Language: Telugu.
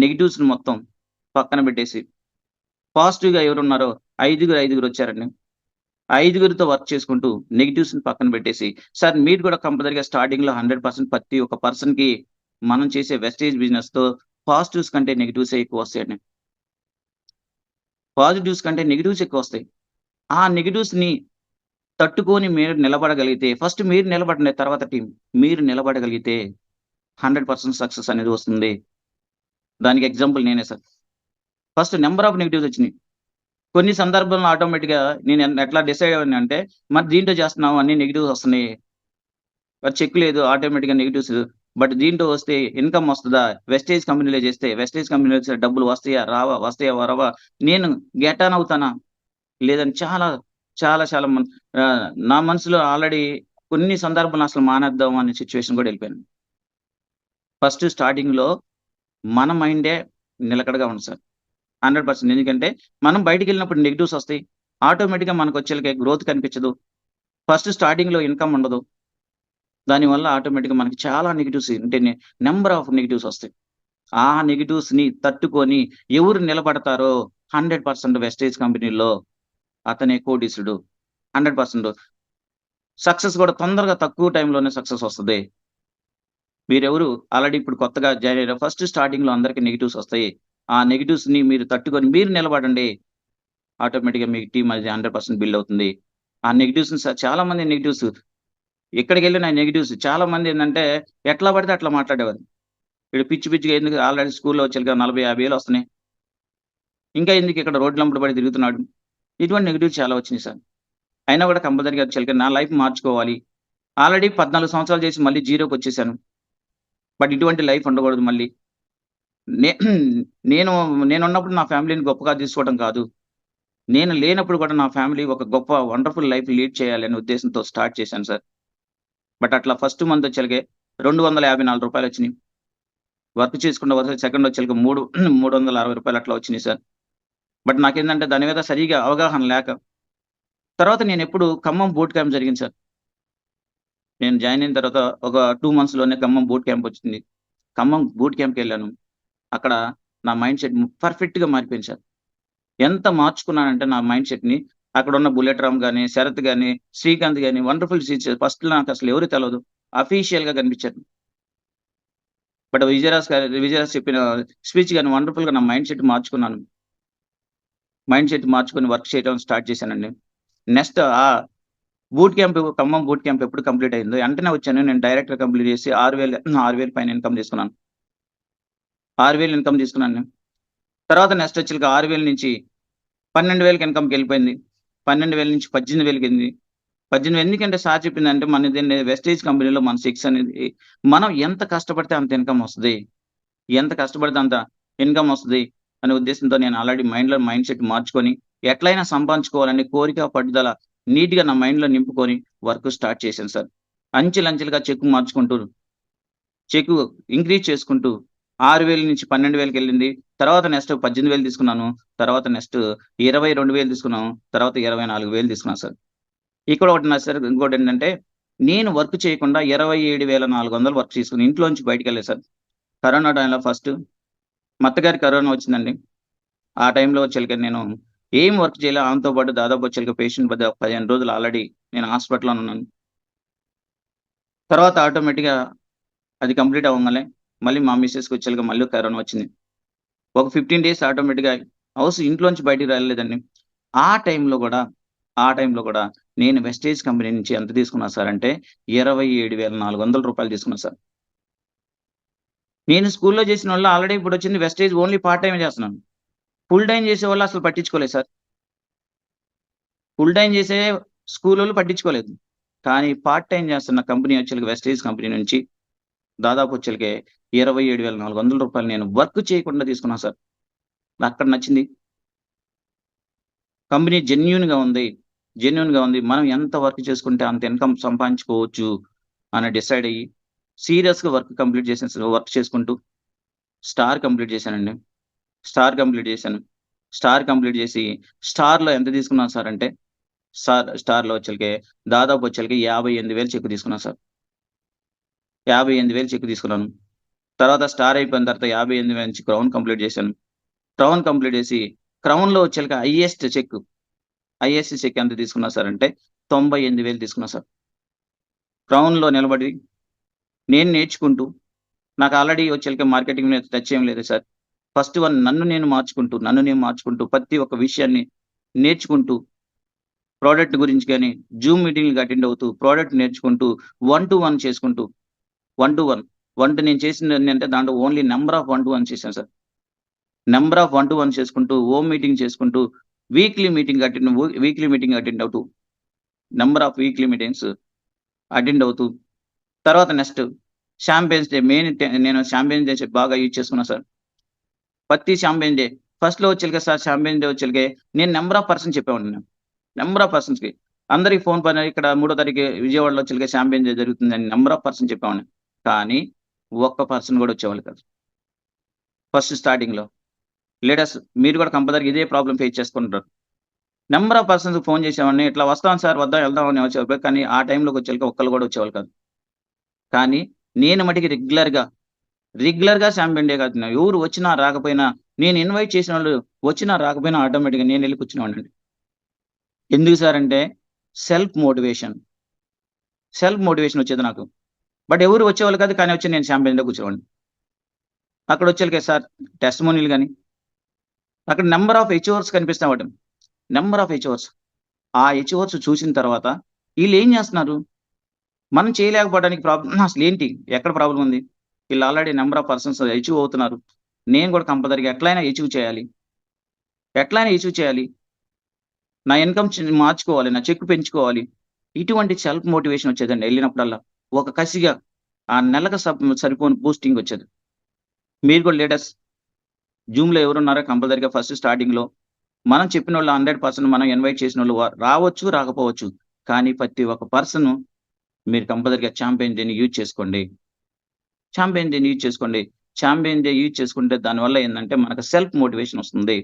నెగెటివ్స్‌ని మొత్తం పక్కన పెట్టేసి, పాజిటివ్‌గా ఎవరున్నారో ఐదుగురొచ్చారండి. ఐదుగురితో వర్క్ చేసుకుంటూ నెగెటివ్స్‌ని పక్కన పెట్టేసి, సార్ మీరు కూడా కంపల్సరీగా స్టార్టింగ్‌లో 100% ప్రతి ఒక్క పర్సన్‌కి మనం చేసే వెస్టేజ్ బిజినెస్‌తో పాజిటివ్స్ కంటే నెగెటివ్సే ఎక్కువొస్తాయండి. పాజిటివ్స్ కంటే నెగెటివ్స్ ఎక్కువొస్తాయి. ఆ నెగెటివ్స్‌ని తట్టుకొని మీరు నిలబడగలిగితే ఫస్ట్ మీరు నిలబడండి. తర్వాత టీమ్. మీరు నిలబడగలిగితే 100% సక్సెస్ అనేది వస్తుంది. దానికి ఎగ్జాంపుల్ నేనే sir. First number of negatives వచ్చినియి. కొన్ని సందర్భంలో ఆటోమేటిక్‌గా నేను ఎట్లా డిసైడ్ అయ్యానంటే, మరి దీంట్లో చేస్తున్నావు అన్ని నెగెటివ్స్ వస్తున్నాయి. మరి చెక్ లేదు ఆటోమేటిక్‌గా నెగెటివ్స్. బట్ దీంట్లో వస్తే ఇన్‌కమ్ వస్తదా? వెస్టేజ్ కంపెనీలో చేస్తే వెస్టేజ్ కంపెనీలో చేస్తే డబ్బులు వస్తాయా? రావా? వస్తాయా? రావా? నేను గెట్ ఆన్ అవుతానా? లేదని చాలా, చాలా, చాలా నా మనసులో ఆల్రెడీ కొన్ని సందర్భాల్లో అసలు మానేద్దాం అనే సిట్యుయేషన్ కూడా ఎళ్ళిపోయాను. ఫస్ట్ స్టార్టింగ్‌లో మన మైండే నిలకడగా ఉంది సార్. 100% ఎందుకంటే మనం బయటికెళ్ళినప్పుడు నెగెటివ్స్ ఒస్తాయి. ఆటోమేటిక్‌గా మనకొచ్చేళ్ళకే గ్రోత్ కనిపించదు. ఫస్ట్ స్టార్టింగ్‌లో ఇన్‌కమ్ ఉండదు. దానివల్ల ఆటోమేటిక్‌గా మనకి చాలా నెగెటివ్స్ అంటే నంబర్ ఆఫ్ నెగెటివ్స్ ఒస్తాయి. ఆ నెగెటివ్స్‌ని తట్టుకొని ఎవరు నిలబడతారో 100% వెస్టేజ్ కంపెనీలో అతనే కోటీసుడు. 100% సక్సెస్ గూడా తొందరగా తక్కువ టైంలోనే సక్సెస్ ఒస్తది. మీరెవరు ఆల్రెడీ ఇప్పుడు కొత్తగా జాయిన్ అయ్యారో ఫస్ట్ స్టార్టింగ్‌లో అందరికి నెగెటివ్స్ ఒస్తాయి. ఆ నెగెటివ్స్‌ని మీరు తట్టుకొని మీరు నిలబడండి. ఆటోమేటిక్‌గా మీ టీమ్ అది 100% బిల్డ్ అవుతుంది. ఆ నెగెటివ్స్‌ని చాలా మంది నెగెటివ్స్ ఎక్కడికెళ్ళినా నెగెటివ్స్ చాలా మందేందంటే ఎట్లా పడితే అట్లా మాట్లాడేవారు. ఈడు పిచ్చి పిచ్చిగా ఎందుకు ఆల్రెడీ స్కూల్‌లో వచ్చేలకి 40, 50 వేలు వస్తున్నాయి. ఇంకా ఎందుకు ఇక్కడ రోడ్లెంబట పడి తిరుగుతున్నాడు. ఇటువంటి నెగెటివ్స్ చాలా వచ్చినియి సార్. అయినా కూడా కంపల్సరీగా చిలక నా లైఫ్ మార్చుకోవాలి. ఆల్రెడీ 14 సంవత్సరాలు చేసి మళ్ళీ జీరోకొచ్చేసాను. బట్ ఇటువంటి లైఫ్ ఉండకూడదు మళ్ళీ. నే నేను నేనున్నప్పుడు నా ఫ్యామిలీని గొప్పగా తీసుకోవడం కాదు. నేను లేనప్పుడు కూడా నా ఫ్యామిలీ ఒక గొప్ప వండర్‌ఫుల్ లైఫ్ లీడ్ చేయాలనే ఉద్దేశంతో స్టార్ట్ చేశాను సార్. బట్ అట్లా ఫస్ట్ మంత్ వచ్చేలకే రూ. 254 వచ్చినియి. వర్క్ చేసుకుంటూ వరుసగా సెకండ్ వచ్చేలకి రూ. 360 అట్లా వచ్చినియి సార్. బట్ నాకేందంటే దాని మీద సరిగ్గా అవగాహన లేక, తర్వాత నేనెప్పుడు ఖమ్మం బూట్ క్యాంప్ జరిగింది సార్. నేను జాయిన్ అయిన తర్వాత ఒక 2 మంత్స్‌లోనే ఖమ్మం బూట్ క్యాంప్ వచ్చింది. ఖమ్మం బూట్ క్యాంప్‌కెళ్ళాను. అక్కడ నా మైండ్ సెట్ పర్ఫెక్ట్‌గా మారిపోయింది సార్. ఎంత మార్చుకున్నానంటే నా మైండ్ సెట్‌ని అక్కడున్న బుల్లెట్ రామ్ గాని, శరత్ గాని, శ్రీకాంత్ గాని వండర్‌ఫుల్ సీన్స్ ఫస్ట్‌లో నాకసలు ఎవరు తెలవదు. అఫీషియల్‌గా కనిపించారు. బట్ విజయరాజ్ చెప్పిన స్పీచ్ గాని వండర్‌ఫుల్‌గా నా మైండ్ సెట్ మార్చుకున్నాను. మైండ్ సెట్ మార్చుకొని వర్క్ చేయడం స్టార్ట్ చేశానండి. Next boot camp Khammam boot camp ఎప్పుడు కంప్లీట్ అయిందో వెంటనే వచ్చాను. నేను డైరెక్ట్‌గా కంప్లీట్ చేసి 6,000 పైన ఇన్‌కమ్ తీసుకున్నాను. 6,000 ఇన్‌కమ్ తీసుకున్నాను నేను. తర్వాత నెక్స్ట్ వచ్చేలకి 6,000 నుంచి 12,000కి ఇన్‌కమ్‌కెళ్ళిపోయింది. 12,000 నుంచి 18,000కెళ్ళింది. 18 ఎందుకంటే సార్ చెప్పిందంటే మనదేంటి వెస్టేజ్ కంపెనీలో మన 6 అనేది మనం ఎంత కష్టపడితే అంత ఇన్‌కమ్ వస్తది. ఎంత కష్టపడితే అంత ఇన్‌కమ్ వస్తది అనే ఉద్దేశంతో నేను ఆల్రెడీ మైండ్ సెట్ మార్చుకొని ఎట్లైనా సంపాదించుకోవాలనే కోరిక, పట్టుదల నీట్‌గా నా మైండ్‌లో నింపుకొని వర్క్ స్టార్ట్ చేశాను సార్. అంచెలంచెలుగా చెక్కు ఇంక్రీజ్ చేసుకుంటూ 6,000 నుంచి 12,000కెళ్ళింది. తర్వాత నెక్స్ట్ 18,000 తీసుకున్నాను. తర్వాత నెక్స్ట్ 22,000 తీసుకున్నాను. తర్వాత 24,000 తీసుకున్నాను సార్. ఇక్కడ ఒకటి నా సార్ ఇంకోటేంటంటే, నేను వర్క్ చేయకుండా 27,400 వర్క్ చేసుకొని ఇంట్లోంచి బయటికెళ్ళలేదు సార్. కరోనా టైంలో ఫస్ట్ మా అత్తగారికి కరోనా వచ్చిందండి. ఆ టైంలో వచ్చేలకి నేను ఏం వర్క్ చేయలే. ఆమెతో పాటు దాదాపు వచ్చేలకి పేషెంట్ 15 రోజులు ఆల్రెడీ నేను హాస్పిటల్‌లోనే ఉన్నాను. తర్వాత ఆటోమేటిక్‌గా అది కంప్లీట్ అవ్వంగానే మళ్ళీ మా మిసెస్‌కి వచ్చేలకి మళ్ళీ కరోనా వచ్చింది. ఒక 15 డేస్ ఆటోమేటిక్‌గా ఇంట్లోంచి బయటికి రాలేదండి. ఆ టైంలో గూడా, ఆ టైంలో గూడా నేను వెస్టేజ్ కంపెనీ నుంచి ఎంత తీసుకున్నా సార్ అంటే రూ. 27,400 తీసుకున్నా సార్. నేను స్కూల్‌లో చేసినోళ్ళు ఆల్రెడీ ఇప్పుడొచ్చింది వెస్టేజ్ ఓన్లీ పార్ట్ టైమే చేస్తున్నాను. ఫుల్ టైమ్ చేసేవాళ్ళు అసలు పట్టించుకోలేదు సార్. ఫుల్ టైమ్ చేసే స్కూలోళ్ళు పట్టించుకోలేదు. కానీ పార్ట్ టైమ్ చేస్తున్న కంపెనీ వచ్చేలకి వెస్టేజ్ కంపెనీ నుంచి దాదాపు వచ్చేలకి రూ. 27,400 నేను వర్క్ చేయకుండా తీసుకున్నాను సార్. నాకక్కడ నచ్చింది. కంపెనీ జెన్యూన్‌గా ఉంది. మనం ఎంత వర్క్ చేసుకుంటే అంత ఇన్‌కమ్ సంపాదించుకోవచ్చు అని డిసైడ్ అయ్యి, సీరియస్‌గా వర్క్ కంప్లీట్ చేశాను సార్. వర్క్ చేసుకుంటూ స్టార్ కంప్లీట్ చేశానండి. స్టార్ కంప్లీట్ చేశాను. స్టార్ కంప్లీట్ చేసి స్టార్‌లో ఎంత తీసుకున్నాను సార్ అంటే, స్టార్‌లో వచ్చేలకి దాదాపు వచ్చేలకి 58,000 చెక్ తీసుకున్నాను సార్. 58,000 చెక్ తీసుకున్నాను. తర్వాత స్టార్ అయిపోయిన తర్వాత 58 నుంచి క్రౌన్ కంప్లీట్ చేశాను. క్రౌన్ కంప్లీట్ చేసి క్రౌన్‌లో వచ్చేలకి హైయెస్ట్ చెక్ ఎంత తీసుకున్నా సార్ అంటే 98,000 తీసుకున్నా సార్. క్రౌన్‌లో నిలబడి నేను నేర్చుకుంటూ నాకు ఆల్రెడీ వచ్చేలకి మార్కెటింగ్ మీద టచ్ ఏం లేదు సార్. ఫస్ట్ వన్ నన్ను నేను మార్చుకుంటూ ప్రతి ఒక్క విషయాన్ని నేర్చుకుంటూ ప్రొడక్ట్ గురించి గాని, జూమ్ మీటింగ్‌లకి అటెండ్ అవుతూ, ప్రొడక్ట్ నేర్చుకుంటూ, వన్ టు వన్ చేసుకుంటూ, వన్ టు వన్. నేను చేసిందేంటంటే దాంట్లో only number of one to one చేశాను sir. Number of one to one చేసుకుంటూ, హోమ్ మీటింగ్ చేసుకుంటూ, వీక్లీ మీటింగ్ అటెండ్ అవుతూ, number of weekly meetings attend అవుతూ, తర్వాత నెక్స్ట్ షాంపియన్స్ డే నేను షాంపియన్స్ డే బాగా యూజ్ చేసుకున్నా సార్. ప్రతి షాంపియన్ డే ఫస్ట్‌లో వచ్చేలకే సార్ షాంపియన్ డే వచ్చేలకే నేను నంబర్ ఆఫ్ పర్సన్స్ చెప్పేవాడిని నేను. నంబర్ ఆఫ్ పర్సన్స్‌కి. అందరికి ఫోన్ పని ఇక్కడ 3 తారీఖు విజయవాడలో చిలక చాంపియన్ డే జరుగుతుందని నంబర్ ఆఫ్ పర్సన్ చెప్పేవాడిని. కానీ ఒక్క పర్సన్ గూడా వచ్చేవాళ్ళు కాదు. ఫస్ట్ స్టార్టింగ్‌లో. లీడర్స్ మీరు కూడా కంపల్సరీగా ఇదే ప్రాబ్లమ్ ఫేస్ చేసుకుంటారు. నంబర్ ఆఫ్ పర్సన్స్‌కి ఫోన్ చేసేవాడిని. ఇట్లా వస్తాం సార్ వద్దాం వెళ్దాం అని వచ్చేవాళ్ళు. కానీ ఆ టైంలోకి వచ్చేలకి ఒక్కళ్ళు కూడా వచ్చేవాళ్ళు కాదు. కానీ నేను మటికి రెగ్యులర్‌గా చాంపియన్ డే కాదు. ఎవరు వచ్చినా రాకపోయినా నేను ఇన్వైట్ చేసినోళ్ళు వచ్చినా రాకపోయినా ఆటోమేటిక్‌గా నేనెళ్లి కూర్చునేవాడినండి. ఎందుకు సార్ అంటే సెల్ఫ్ మోటివేషన్. సెల్ఫ్ మోటివేషన్ వచ్చేది నాకు. బట్ ఎవరు వచ్చేవాళ్ళు కాదు. కానీ వచ్చి నేను చాంపియన్‌లో కూర్చోవాడిని. అక్కడొచ్చేలకే సార్ టెస్టిమోనీలు గాని, అక్కడ నంబర్ ఆఫ్ హెచ్ఓర్స్ కనిపిస్తా వాటి. నంబర్ ఆఫ్ హెచ్ఓర్స్. ఆ హెచ్ఓర్స్ చూసిన తర్వాత ఈళ్ళేం జేస్తున్నారు? మనం చేయలేకపోవడానికి అసలేంటి? ఎక్కడ ప్రాబ్లమ్ ఉంది? ఈళ్ళు already number of persons achieve అవుతున్నారు. నేను కూడా కంపల్సరీగా ఎట్లైనా అచీవ్ చేయాలి. ఎట్లైనా అచీవ్ చేయాలి. నా ఇన్‌కమ్ మార్చుకోవాలి. నా చెక్ పెంచుకోవాలి. ఇటువంటి సెల్ఫ్ మోటివేషన్ వచ్చేదండి ఎళ్ళినప్పుడల్లా. ఒక కసిగా ఆ నెలకు సరిపోని బూస్టింగ్ వచ్చేది. మీరు కూడా లీడర్స్ జూమ్‌లో ఎవరున్నారో కంపల్సరీగా ఫస్ట్ స్టార్టింగ్‌లో మనం చెప్పినోళ్ళు 100% మనం ఇన్వైట్ చేసినోళ్ళు రావచ్చు, రాకపోవచ్చు. కానీ ప్రతి ఒక్క పర్సను మీరు కంపల్సరీగా చాంపియన్ డేని యూజ్ చేసుకోండి. చాంపియన్ డేని యూజ్ చేసుకోండి. చాంపియన్ డే యూజ్ చేసుకుంటే దానివల్ల ఏందంటే మనకు సెల్ఫ్ మోటివేషన్ వస్తుంది.